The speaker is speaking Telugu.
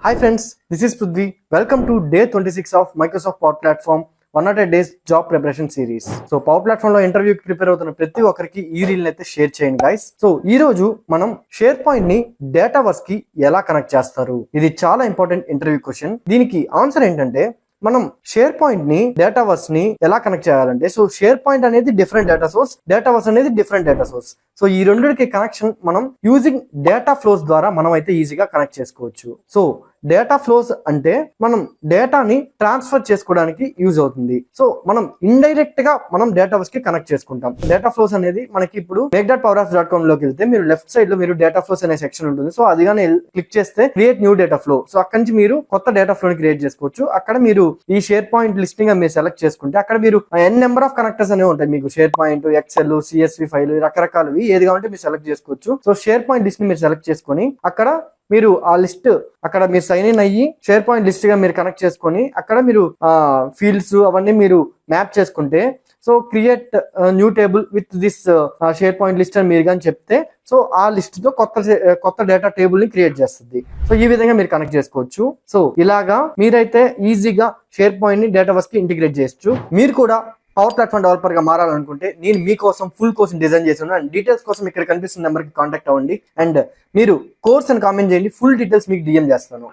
Hi friends, this is Prithvi. Welcome to day 26 of Microsoft Power Platform 100 days job preparation series. So power platform లో ఇంటర్వ్యూకి ప్రిపేర్ అవుతున్న ప్రతి ఒక్కరికి ఈ రీల్ అయితే షేర్ చేయండి గైస్. సో ఈ రోజు మనం షేర్ పాయింట్ ని డేటావర్స్ కి ఎలా కనెక్ట్ చేస్తారు, ఇది చాలా ఇంపార్టెంట్ ఇంటర్వ్యూ క్వశ్చన్. దీనికి ఆన్సర్ ఏంటంటే, మనం షేర్ పాయింట్ ని డేటావర్స్ ని ఎలా కనెక్ట్ చేయాలంటే, సో షేర్ పాయింట్ అనేది డిఫరెంట్ డేటా సోర్స్, డేటావర్స్ అనేది డిఫరెంట్ డేటా సోర్స్. సో ఈ రెండింటికి కనెక్షన్ మనం యూజింగ్ డేటా ఫ్లోస్ ద్వారా మనం అయితే ఈజీగా కనెక్ట్ చేసుకోవచ్చు. సో డేటా ఫ్లోస్ అంటే మనం డేటాని ట్రాన్స్ఫర్ చేసుకోవడానికి యూజ్ అవుతుంది. సో మనం ఇండైరెక్ట్ గా మనం డేటావర్స్ కి కనెక్ట్ చేసుకుంటాం. డేటా ఫ్లోస్ అనేది మనకి ఇప్పుడు make.powerapps.com లోకి వెళ్తే మీరు లెఫ్ట్ సైడ్ లో మీరు డేటా ఫ్లోస్ అనే సెక్షన్ ఉంటుంది. సో అది కానీ క్లిక్ చేస్తే create new data flow. So అక్కడి నుంచి మీరు కొత్త డేటా ఫ్లో ని క్రియేట్ చేసుకోవచ్చు. అక్కడ మీరు ఈ షేర్ పాయింట్ లిస్టింగ్ మీరు సెలెక్ట్ చేసుకుంటే అక్కడ మీరు ఎన్ నెంబర్ ఆఫ్ కనెక్టర్స్ అనేవి ఉంటాయి. మీకు SharePoint, Excel, CSV file, రకరకాలవి ఏది కావాలంటే మీరు సెలెక్ట్ చేసుకోవచ్చు. సో షేర్ పాయింట్ లిస్ట్ ని మీరు సెలెక్ట్ చేసుకొని అక్కడ మీరు ఆ లిస్ట్ అక్కడ మీరు సైన్ ఇన్ అయ్యి షేర్ పాయింట్ లిస్ట్ గా మీరు కనెక్ట్ చేసుకొని అక్కడ మీరు ఫీల్డ్స్ అవన్నీ మీరు మ్యాప్ చేసుకుంటే, so create new table with this share point list అని మీరు కానీ చెప్తే, సో ఆ లిస్ట్ తో కొత్త డేటా టేబుల్ ని క్రియేట్ చేస్తుంది. సో ఈ విధంగా మీరు కనెక్ట్ చేసుకోవచ్చు. సో ఇలాగా మీరైతే ఈజీగా షేర్ పాయింట్ ని డేటావర్స్ కి ఇంటిగ్రేట్ చేయొచ్చు. మీరు కూడా పవర్ ప్లాట్ఫామ్ డెవలపర్ గా మారాలనుకుంటే నేను మీకోసం ఫుల్ కోర్స్ డిజైన్ చేసి ఉన్నాను. డీటెయిల్స్ కోసం ఇక్కడ కనిపిస్తున్న నెంబర్ కి కాంటాక్ట్ అవ్వండి. అండ్ మీరు కోర్స్ అని కామెంట్ చేయండి, ఫుల్ డీటెయిల్స్ మీకు డిఎం చేస్తాను.